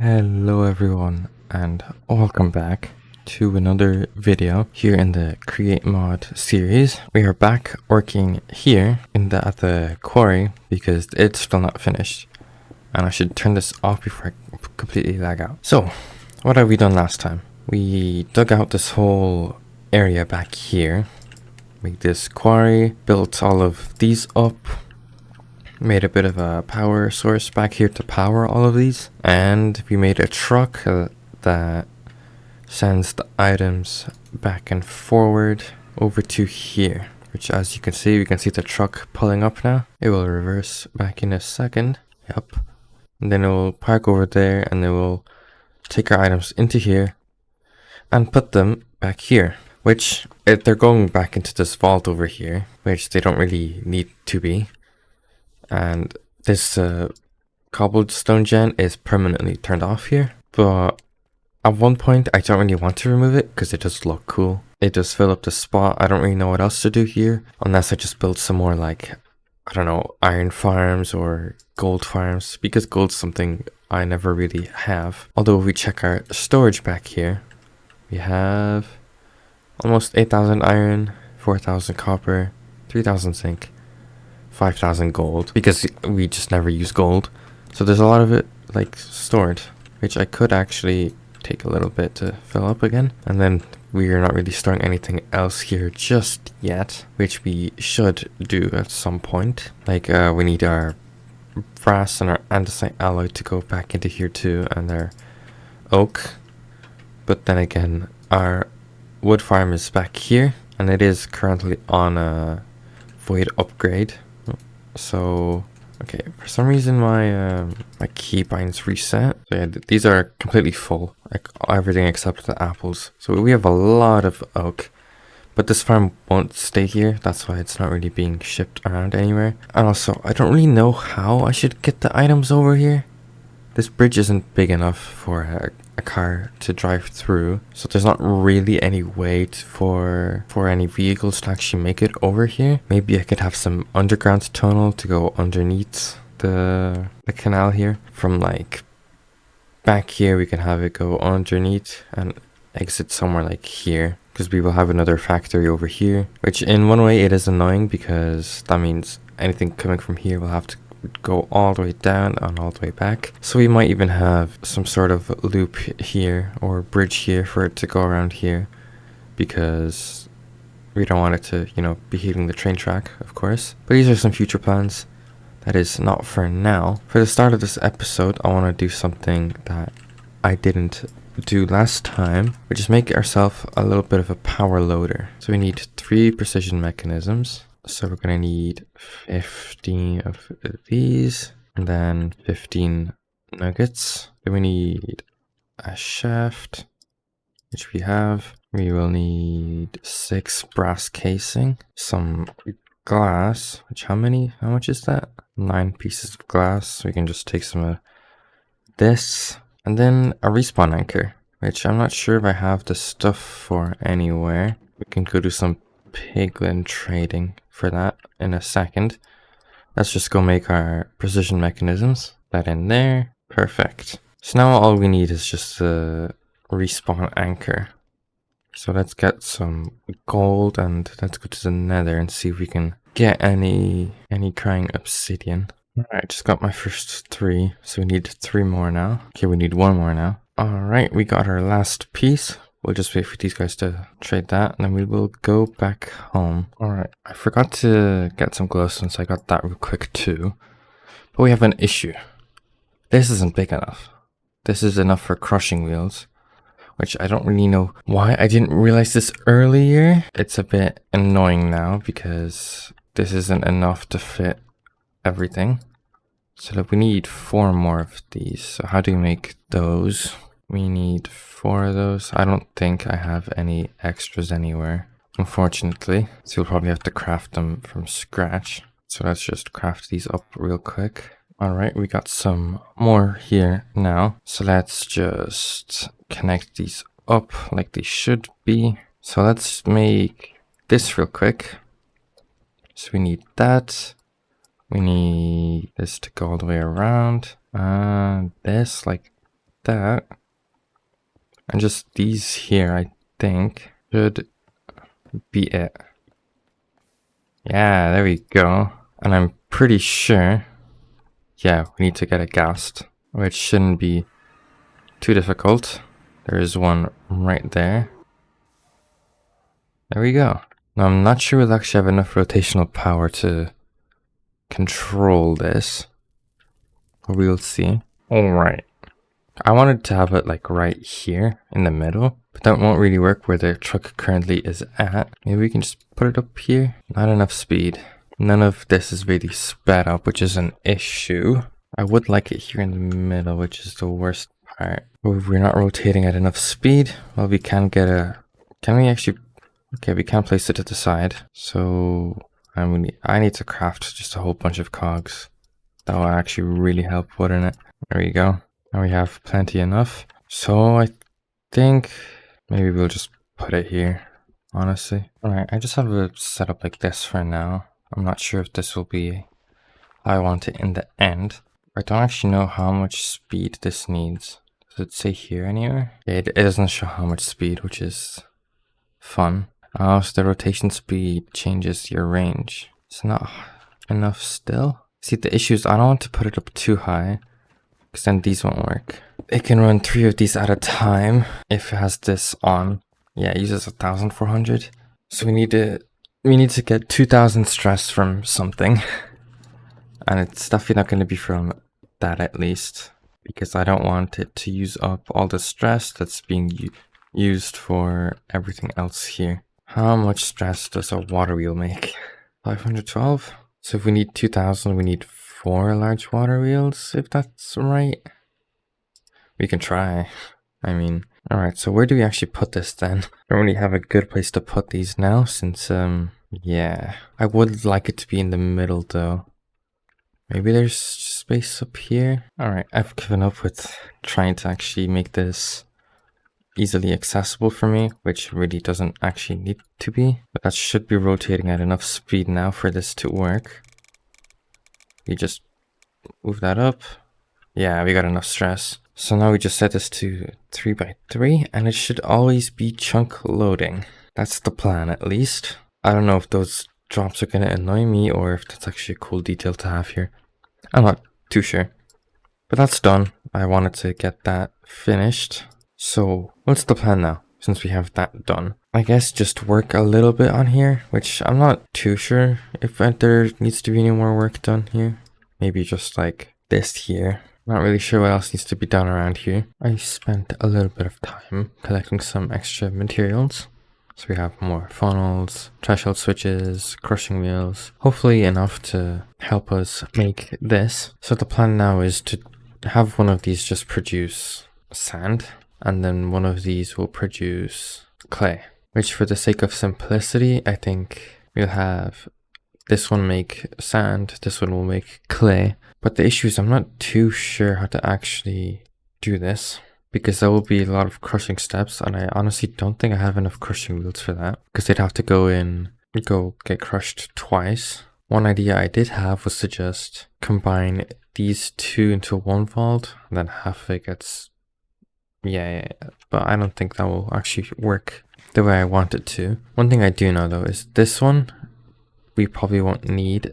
Hello everyone and welcome back to another video here in the Create Mod series. We are back working here at the quarry because it's still not finished, and I should turn this off before I completely lag out. So what have we done last time? We dug out this whole area back here, made this quarry, built all of these up, made a bit of a power source back here to power all of these, and we made a truck that sends the items back and forward over to here, which, as you can see, we can see the truck pulling up now. It will reverse back in a second. Yep. And then it will park over there, and then we'll take our items into here and put them back here, which if they're going back into this vault over here, which they don't really need to be. And this cobblestone gen is permanently turned off here, but at one point I don't really want to remove it because it does look cool. It does fill up the spot. I don't really know what else to do here unless I just build some more, like, I don't know, iron farms or gold farms, because gold's something I never really have. Although if we check our storage back here, we have almost 8,000 iron, 4,000 copper, 3,000 zinc, 5,000 gold, because we just never use gold. So there's a lot of it like stored, which I could actually take a little bit to fill up again. And then we are not really storing anything else here just yet, which we should do at some point. Like we need our brass and our andesite alloy to go back into here too, and our oak. But then again, our wood farm is back here, and it is currently on a void upgrade. So okay, for some reason my my keybinds reset. So yeah, these are completely full, like everything except the apples. So we have a lot of oak, but this farm won't stay here. That's why it's not really being shipped around anywhere. And also, I don't really know how I should get the items over here. This bridge isn't big enough for a car to drive through, so there's not really any way for any vehicles to actually make it over here. Maybe I could have some underground tunnel to go underneath the canal here. From like back here, we can have it go underneath and exit somewhere like here, because we will have another factory over here, which in one way it is annoying because that means anything coming from here will have to go all the way down and all the way back. So we might even have some sort of loop here or bridge here for it to go around here, because we don't want it to, you know, be hitting the train track, of course. But these are some future plans. That is not for now. For the start of this episode, I want to do something that I didn't do last time, which is make ourselves a little bit of a power loader. So we need 3 precision mechanisms. So we're going to need 15 of these, and then 15 nuggets. Then we need a shaft, which we have. We will need 6 brass casing, some glass, which how much is that? 9 pieces of glass. So we can just take some of this, and then a respawn anchor, which I'm not sure if I have the stuff for anywhere. We can go do some piglin trading for that in a second. Let's just go make our precision mechanisms. That in there. Perfect. So now all we need is just a respawn anchor. So let's get some gold and let's go to the nether and see if we can get any crying obsidian. Alright, just got my first 3. So we need 3 more now. Okay, we need 1 more now. Alright, we got our last piece. We'll just wait for these guys to trade that, and then we will go back home. Alright, I forgot to get some glowstone, so I got that real quick too. But we have an issue. This isn't big enough. This is enough for crushing wheels, which I don't really know why I didn't realize this earlier. It's a bit annoying now because this isn't enough to fit everything. So that we need 4 more of these. So how do we make those? We need 4 of those. I don't think I have any extras anywhere, unfortunately. So you'll probably have to craft them from scratch. So let's just craft these up real quick. Alright, we got some more here now. So let's just connect these up like they should be. So let's make this real quick. So we need that. We need this to go all the way around. This, like that. And just these here, I think, should be it. Yeah, there we go. And I'm pretty sure, yeah, we need to get a ghast, which shouldn't be too difficult. There is one right there. There we go. Now, I'm not sure we'll actually have enough rotational power to control this. But we'll see. Alright. I wanted to have it like right here in the middle, but that won't really work where the truck currently is at. Maybe we can just put it up here. Not enough speed. None of this is really sped up, which is an issue. I would like it here in the middle, which is the worst part. But if we're not rotating at enough speed, well, we can get a... Can we actually... Okay, we can place it to the side. So I need to craft just a whole bunch of cogs. That will actually really help, wouldn't it? There we go. Now we have plenty enough. So I think maybe we'll just put it here, honestly. Alright, I just have it set up like this for now. I'm not sure if this will be how I want it in the end. I don't actually know how much speed this needs. Does it say here anywhere? Yeah, it doesn't show how much speed, which is fun. Oh, so the rotation speed changes your range. It's not enough still. See, the issue is I don't want to put it up too high, because then these won't work. It can run 3 of these at a time if it has this on. Yeah, it uses 1,400. So we need to get 2,000 stress from something. And it's definitely not going to be from that, at least, because I don't want it to use up all the stress that's being used for everything else here. How much stress does a water wheel make? 512? So if we need 2,000, we need 4 large water wheels, if that's right. We can try. I mean, alright, so where do we actually put this then? Don't really have a good place to put these now, since, yeah. I would like it to be in the middle, though. Maybe there's space up here? Alright, I've given up with trying to actually make this easily accessible for me, which really doesn't actually need to be. But that should be rotating at enough speed now for this to work. We just move that up. Yeah, we got enough stress. So now we just set this to 3x3, and it should always be chunk loading. That's the plan, at least. I don't know if those drops are going to annoy me or if that's actually a cool detail to have here. I'm not too sure. But that's done. I wanted to get that finished. So what's the plan now, since we have that done? I guess just work a little bit on here, which I'm not too sure if there needs to be any more work done here. Maybe just like this here. Not really sure what else needs to be done around here. I spent a little bit of time collecting some extra materials. So we have more funnels, threshold switches, crushing wheels. Hopefully enough to help us make this. So the plan now is to have one of these just produce sand. And then one of these will produce clay. Which, for the sake of simplicity, I think we'll have this one make sand, this one will make clay. But the issue is I'm not too sure how to actually do this, because there will be a lot of crushing steps, and I honestly don't think I have enough crushing wheels for that, because they'd have to go get crushed twice. One idea I did have was to just combine these two into one vault, and then half of it gets... Yeah, but I don't think that will actually work the way I want it to. One thing I do know though is this one, we probably won't need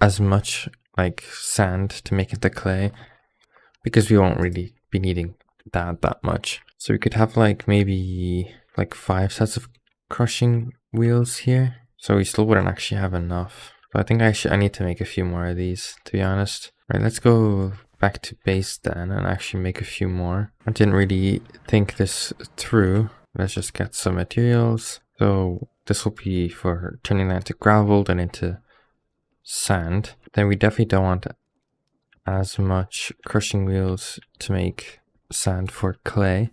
as much like sand to make it the clay, because we won't really be needing that much. So we could have like maybe like 5 sets of crushing wheels here. So we still wouldn't actually have enough. But I think I need to make a few more of these, to be honest. Right, let's go back to base then and actually make a few more. I didn't really think this through. Let's just get some materials. So this will be for turning that into gravel, then into sand. Then we definitely don't want as much crushing wheels to make sand for clay,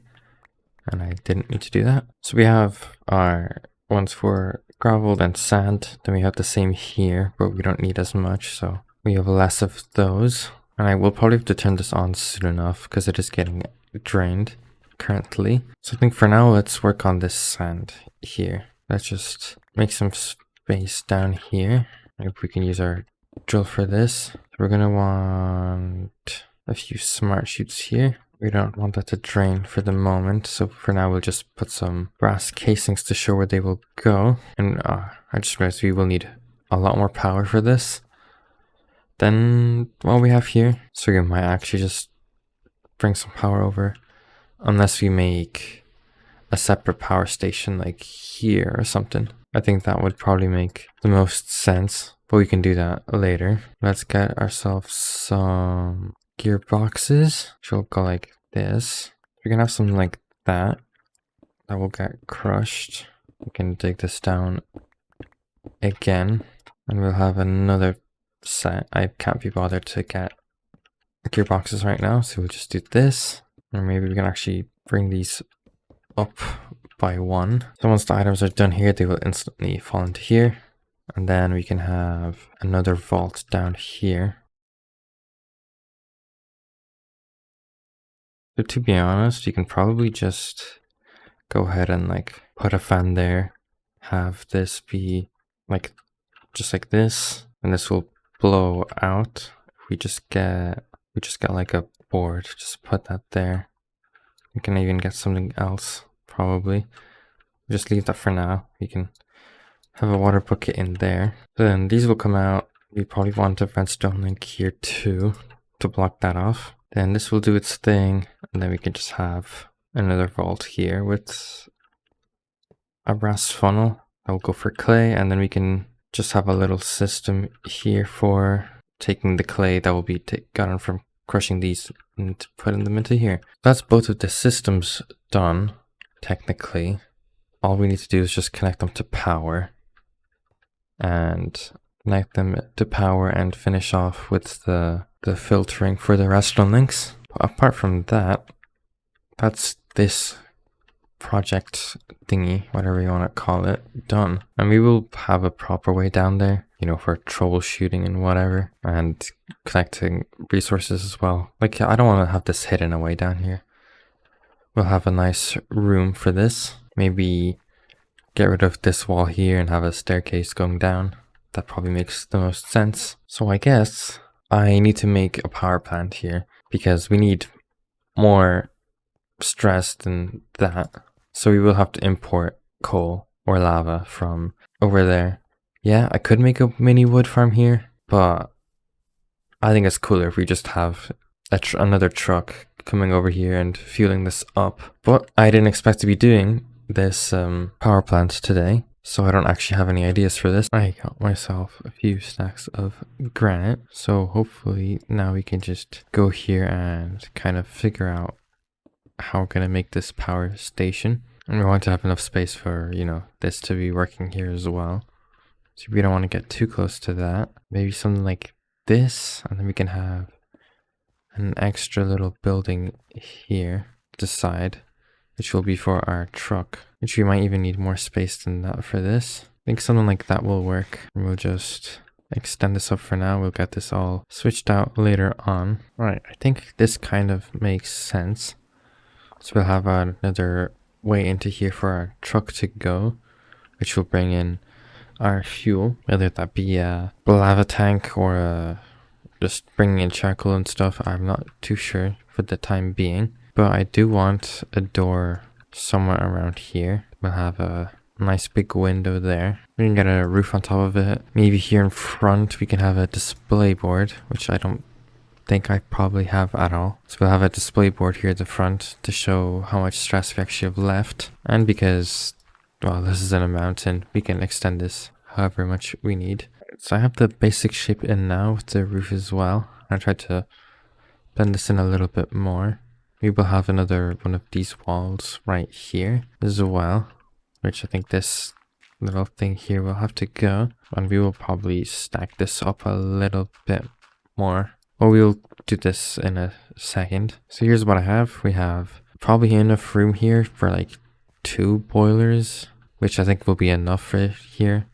and I didn't need to do that. So we have our ones for gravel and sand. Then we have the same here, but we don't need as much, so we have less of those. And I will probably have to turn this on soon enough because it is getting drained currently. So I think for now, let's work on this sand here. Let's just make some space down here. If we can use our drill for this. We're going to want a few smart chutes here. We don't want that to drain for the moment, so for now we'll just put some brass casings to show where they will go. And I just realized we will need a lot more power for this than what we have here. So we might actually just bring some power over, unless we make a separate power station like here or something. I think that would probably make the most sense, but we can do that later. Let's get ourselves some gearboxes, which will go like this. We can have something like that will get crushed. We can dig this down again, and we'll have another set. I can't be bothered to get gearboxes right now, so we'll just do this, or maybe we can actually bring these up by one. So once the items are done here, they will instantly fall into here, and then we can have another vault down here. So to be honest, you can probably just go ahead and like put a fan there, have this be like just like this, and this will blow out. We just get like a board, just put that there. We can even get something else probably. Just leave that for now. We can have a water bucket in there. Then these will come out. We probably want a redstone link here too to block that off. Then this will do its thing, and then we can just have another vault here with a brass funnel. That will go for clay, and then we can just have a little system here for taking the clay that will be gotten from crushing these and putting them into here. That's both of the systems done, technically. All we need to do is just connect them to power. And connect them to power and finish off with the filtering for the redstone links. But apart from that, that's this project thingy, whatever you want to call it, done. And we will have a proper way down there, you know, for troubleshooting and whatever, and connecting resources as well. Like, I don't want to have this hidden away down here. We'll have a nice room for this. Maybe get rid of this wall here and have a staircase going down. That probably makes the most sense. So I guess I need to make a power plant here, because we need more stress than that. So we will have to import coal or lava from over there. Yeah, I could make a mini wood farm here, but I think it's cooler if we just have another truck coming over here and fueling this up. But I didn't expect to be doing this power plant today, so I don't actually have any ideas for this. I got myself a few stacks of granite, so hopefully now we can just go here and kind of figure out how we're gonna make this power station. And we want to have enough space for, you know, this to be working here as well. So we don't want to get too close to that. Maybe something like this, and then we can have an extra little building here to the side, which will be for our truck, which we might even need more space than that for this. I think something like that will work. And we'll just extend this up for now. We'll get this all switched out later on. All right, I think this kind of makes sense. So we'll have another way into here for our truck to go, which will bring in our fuel, whether that be a lava tank or just bringing in charcoal and stuff. I'm not too sure for the time being, but I do want a door somewhere around here. We'll have a nice big window there. We can get a roof on top of it. Maybe here in front we can have a display board, which I don't think I probably have at all. So we'll have a display board here at the front to show how much stress we actually have left. And because, well, this is in a mountain, we can extend this however much we need. So I have the basic shape in now with the roof as well. I tried to bend this in a little bit more. We will have another one of these walls right here as well, which I think this little thing here will have to go. And we will probably stack this up a little bit more. Well, we'll do this in a second. So here's what I have. We have probably enough room here for like 2 boilers, which I think will be enough for here.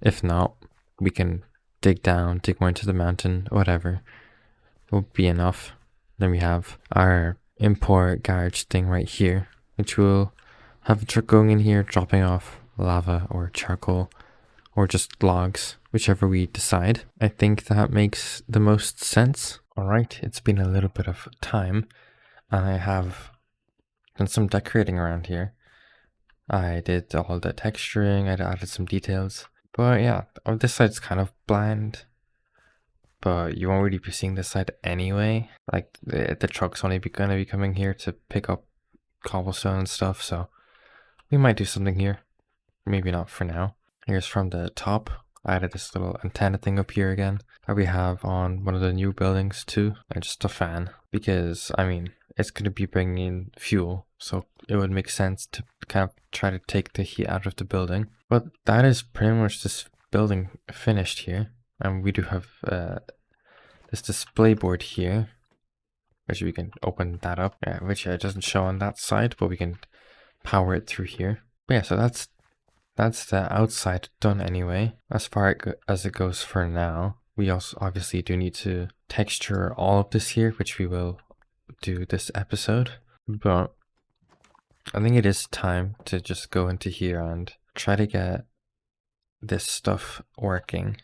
If not, we can dig down, dig more into the mountain, whatever. It will be enough. Then we have our import garage thing right here, which will have a truck going in here, dropping off lava or charcoal or just logs, whichever we decide. I think that makes the most sense. All right, it's been a little bit of time. and I have done some decorating around here. I did all the texturing, I added some details. But yeah, this side's kind of bland. But you won't really be seeing this side anyway. Like, the truck's only gonna be coming here to pick up cobblestone and stuff, so we might do something here. Maybe not for now. Here's from the top. I added this little antenna thing up here again that we have on one of the new buildings too. And just a fan, because I mean, it's going to be bringing in fuel, so it would make sense to kind of try to take the heat out of the building. But that is pretty much this building finished here. And we do have this display board here, which we can open that up, which doesn't show on that side, but we can power it through here. But yeah, so that's the outside done anyway, as far as it goes for now. We also obviously do need to texture all of this here, which we will do this episode. But I think it is time to just go into here and try to get this stuff working.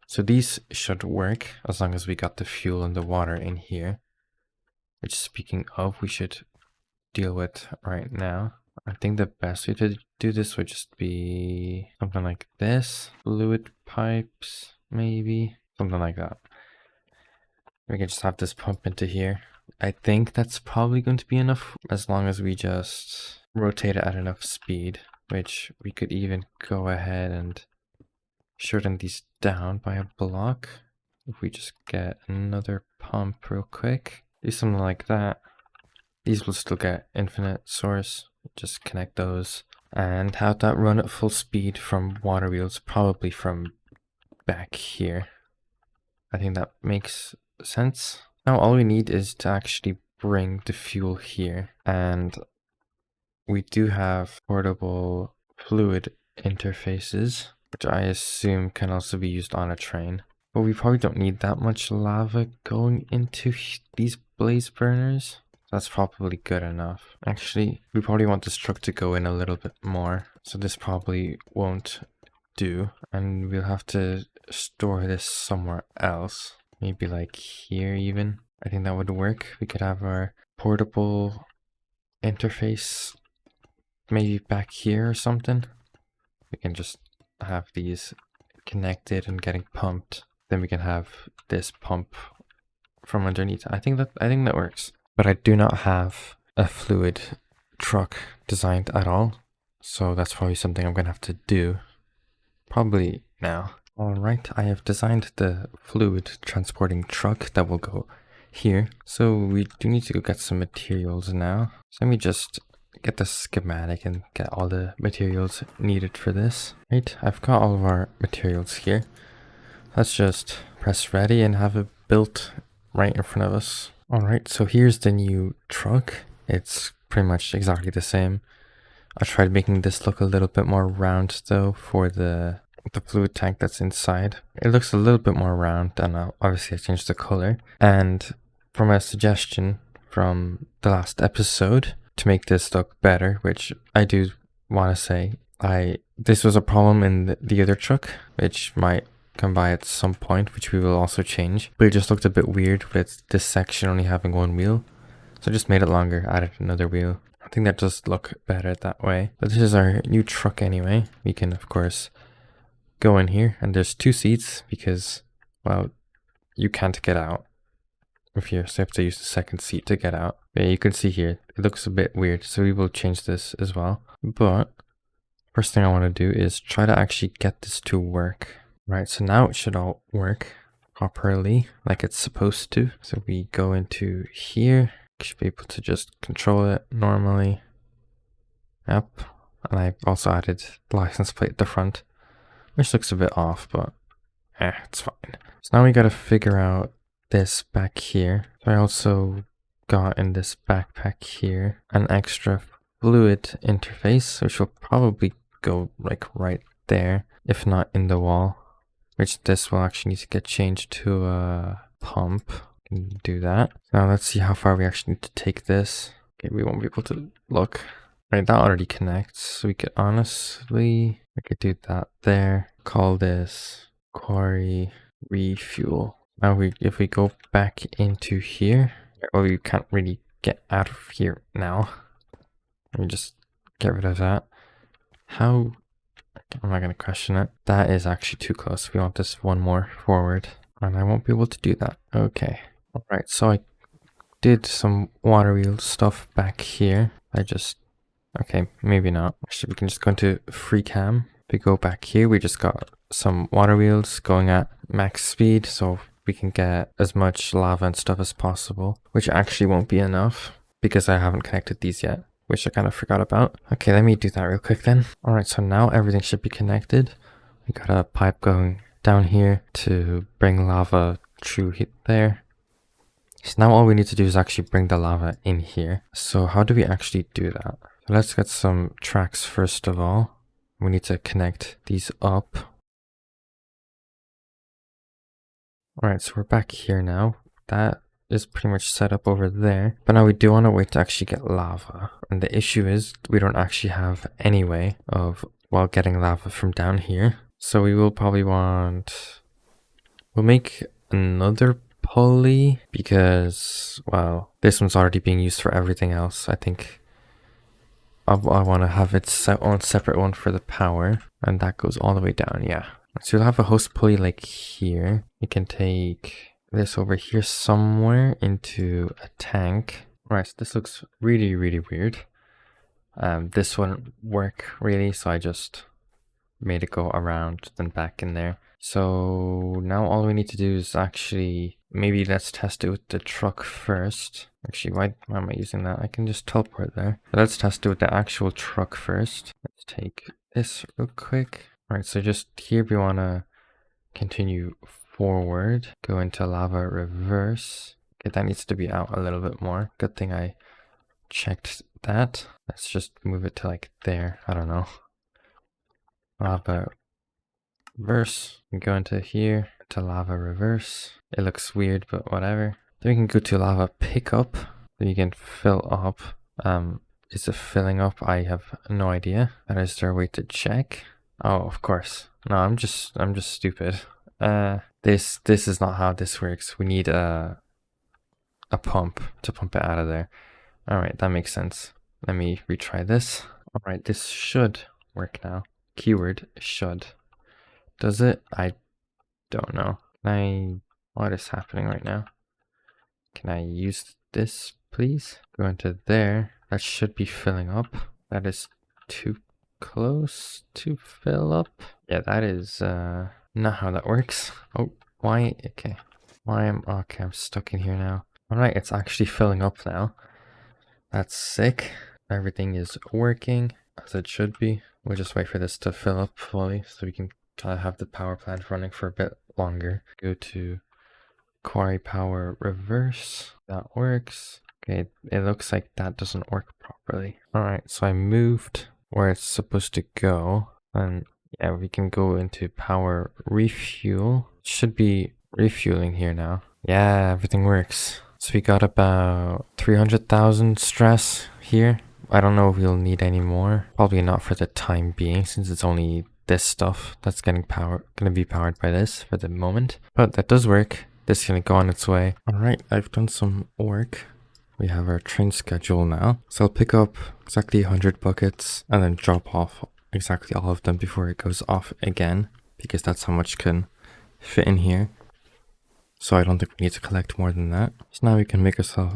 So these should work as long as we got the fuel and the water in here, which, speaking of, we should deal with right now. I think the best way to do this would just be something like this. Fluid pipes, maybe. Something like that. We can just have this pump into here. I think that's probably going to be enough, as long as we just rotate it at enough speed, which we could even go ahead and shorten these down by a block. If we just get another pump real quick, do something like that. These will still get infinite source. Just connect those and have that run at full speed from water wheels, probably from back here. I think that makes sense. Now all we need is to actually bring the fuel here, and we do have portable fluid interfaces, which I assume can also be used on a train. But we probably don't need that much lava going into these blaze burners. That's probably good enough. Actually, we probably want this truck to go in a little bit more, so this probably won't do, and we'll have to store this somewhere else. Maybe like here even. I think that would work. We could have our portable interface maybe back here or something. We can just have these connected and getting pumped. Then we can have this pump from underneath. I think that works. But I do not have a fluid truck designed at all, so that's probably something I'm gonna have to do probably now. Alright, I have designed the fluid transporting truck that will go here. So we do need to go get some materials now. So let me just get the schematic and get all the materials needed for this. Right, I've got all of our materials here. Let's just press ready and have it built right in front of us. Alright, so here's the new truck. It's pretty much exactly the same. I tried making this look a little bit more round though for the fluid tank that's inside. It looks a little bit more round, and obviously I changed the color. And from a suggestion from the last episode to make this look better, which I do want to say, this was a problem in the other truck, which might come by at some point, which we will also change, but it just looked a bit weird with this section only having one wheel, so I just made it longer, added another wheel. I think that does look better that way. But this is our new truck anyway. We can of course go in here, and there's 2 seats because, well, you can't get out if you have to use the second seat to get out. But yeah, you can see here it looks a bit weird, so we will change this as well. But first thing I want to do is try to actually get this to work. Right, so now it should all work properly like it's supposed to. So we go into here, should be able to just control it normally. Yep, and I also added the license plate at the front, which looks a bit off, but it's fine. So now we gotta figure out this back here. So I also got in this backpack here an extra fluid interface, which will probably go like right there, if not in the wall. Which this will actually need to get changed to a pump. Can do that. Now let's see how far we actually need to take this. Okay, we won't be able to look. Right, that already connects. So we could honestly, I could do that there. Call this Quarry refuel. Now if we go back into here, well, we can't really get out of here now. Let me just get rid of that. How? I'm not going to question it. That is actually too close. We want this one more forward. And I won't be able to do that. Okay. Alright, so I did some water wheel stuff back here. Okay, maybe not. Actually, we can just go into free cam. We go back here. We just got some water wheels going at max speed. So we can get as much lava and stuff as possible. Which actually won't be enough because I haven't connected these yet, which I kind of forgot about. Okay, let me do that real quick then. Alright, so now everything should be connected. We got a pipe going down here to bring lava through there. So now all we need to do is actually bring the lava in here. So how do we actually do that? So let's get some tracks first of all. We need to connect these up. Alright, so we're back here now. That is pretty much set up over there. But now we do want to wait to actually get lava. And the issue is we don't actually have any way of, well, getting lava from down here. So we will probably we'll make another pulley because, well, this one's already being used for everything else. I think I want to have its own separate one for the power, and that goes all the way down. Yeah. So we'll have a host pulley like here. We can take this over here somewhere into a tank. Right, so this looks really, really weird. This wouldn't work really, so I just made it go around then back in there. So now all we need to do is actually, maybe let's test it with the truck first. Actually, why am I using that? I can just teleport there. But let's test it with the actual truck first. Let's take this real quick. Alright, so just here we want to continue forward, go into lava reverse. Okay, that needs to be out a little bit more. Good thing I checked that. Let's just move it to like there. I don't know. Lava reverse. We go into here to lava reverse. It looks weird, but whatever. Then we can go to lava pickup. Then you can fill up. Is it filling up? I have no idea. And is there a way to check? Oh, of course. No, I'm just stupid. This is not how this works. We need a pump to pump it out of there. All right, that makes sense. Let me retry this. All right, this should work now. Keyword should. Does it? I don't know. What is happening right now? Can I use this, please? Go into there. That should be filling up. That is too close to fill up. Yeah, that is not how that works. Oh, why? Okay. Okay, I'm stuck in here now. All right, it's actually filling up now. That's sick. Everything is working as it should be. We'll just wait for this to fill up fully so we can have the power plant running for a bit longer. Go to Quarry power reverse. That works. Okay, it looks like that doesn't work properly. Alright, so I moved where it's supposed to go. And yeah, we can go into power refuel. It should be refueling here now. Yeah, everything works. So we got about 300,000 stress here. I don't know if we'll need any more. Probably not for the time being, since it's only this stuff that's gonna be powered by this for the moment. But that does work. This is gonna go on its way. Alright, I've done some work. We have our train schedule now. So I'll pick up exactly 100 buckets and then drop off exactly all of them before it goes off again, because that's how much can fit in here. So I don't think we need to collect more than that. So now we can make ourselves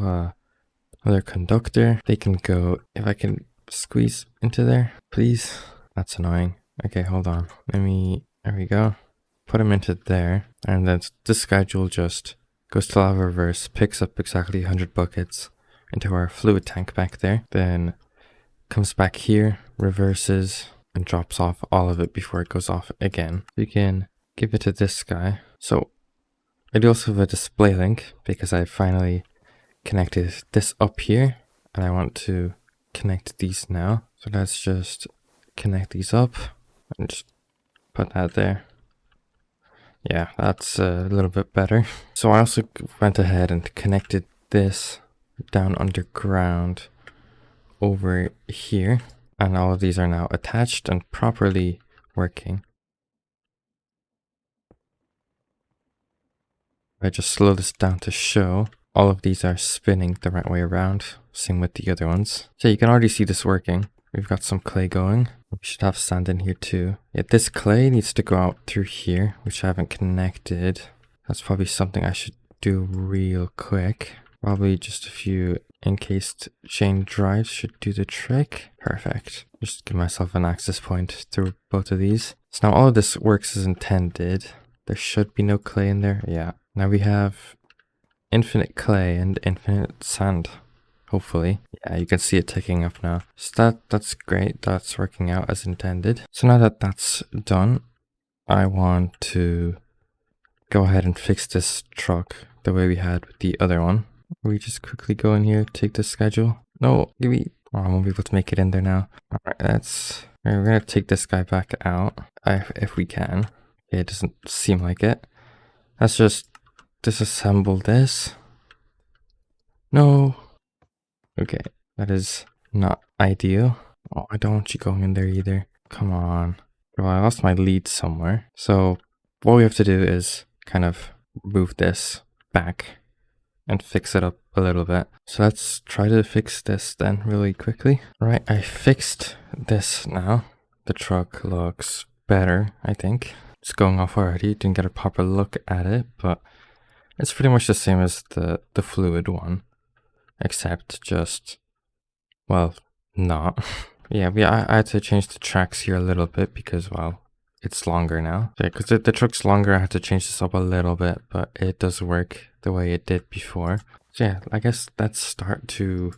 another conductor. They can go, if I can squeeze into there, please. That's annoying. Okay, hold on. There we go. Put them into there. And then this schedule just goes to lava reverse, picks up exactly 100 buckets into our fluid tank back there. Then comes back here, reverses, and drops off all of it before it goes off again. We can give it to this guy. So I do also have a display link because I finally connected this up here and I want to connect these now. So let's just connect these up and just put that there. Yeah, that's a little bit better. So I also went ahead and connected this down underground over here. And all of these are now attached and properly working. I just slow this down to show. all of these are spinning the right way around. Same with the other ones. So you can already see this working. We've got some clay going. We should have sand in here too. Yeah, this clay needs to go out through here, which I haven't connected. That's probably something I should do real quick. Probably just a few encased chain drives should do the trick. Perfect. Just give myself an access point through both of these. So now all of this works as intended. There should be no clay in there. Yeah. Now we have infinite clay and infinite sand. Hopefully. Yeah, you can see it ticking up now. So that's great. That's working out as intended. So now that that's done, I want to go ahead and fix this truck the way we had with the other one. We just quickly go in here, take the schedule. No, give me... Oh, I won't be able to make it in there now. Alright, we're gonna take this guy back out, if we can. Okay, it doesn't seem like it. Let's just disassemble this. No. Okay, that is not ideal. Oh, I don't want you going in there either. Come on. Well, I lost my lead somewhere. So what we have to do is kind of move this back and fix it up a little bit. So let's try to fix this then really quickly. Right, I fixed this now. The truck looks better, I think. It's going off already. Didn't get a proper look at it, but it's pretty much the same as the fluid one. Except just, well, not. Yeah, I had to change the tracks here a little bit because, well, it's longer now. Yeah, because the truck's longer, I had to change this up a little bit, but it does work the way it did before. So yeah, I guess let's start to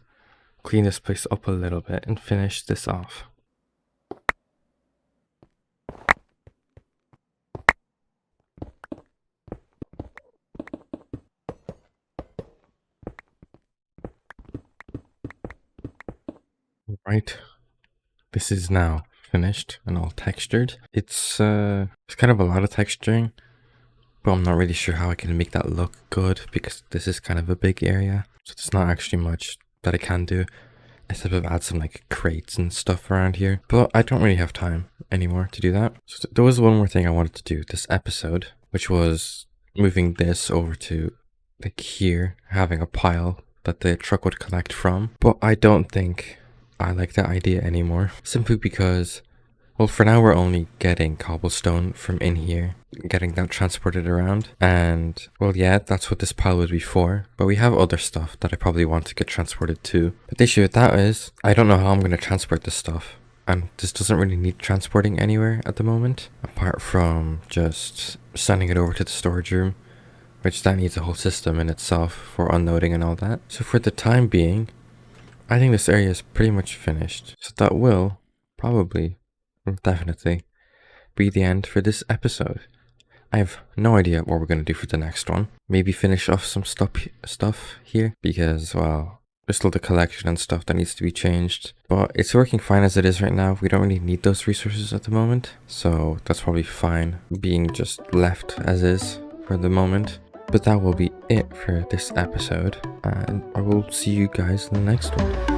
clean this place up a little bit and finish this off. Right, this is now finished and all textured. It's kind of a lot of texturing, but I'm not really sure how I can make that look good because this is kind of a big area. So there's not actually much that I can do except I've add some like crates and stuff around here. But I don't really have time anymore to do that. So there was one more thing I wanted to do this episode, which was moving this over to like here, having a pile that the truck would collect from. But I don't think I like that idea anymore, simply because, well, for now we're only getting cobblestone from in here, getting that transported around, and, well, yeah, that's what this pile would be for, but we have other stuff that I probably want to get transported too. But the issue with that is, I don't know how I'm going to transport this stuff, and this doesn't really need transporting anywhere at the moment, apart from just sending it over to the storage room, which that needs a whole system in itself for unloading and all that. So for the time being, I think this area is pretty much finished, so that will probably, definitely, be the end for this episode. I have no idea what we're going to do for the next one. Maybe finish off some stuff here, because, well, there's still the collection and stuff that needs to be changed, but it's working fine as it is right now. We don't really need those resources at the moment, so that's probably fine being just left as is for the moment. But that will be it for this episode, and I will see you guys in the next one.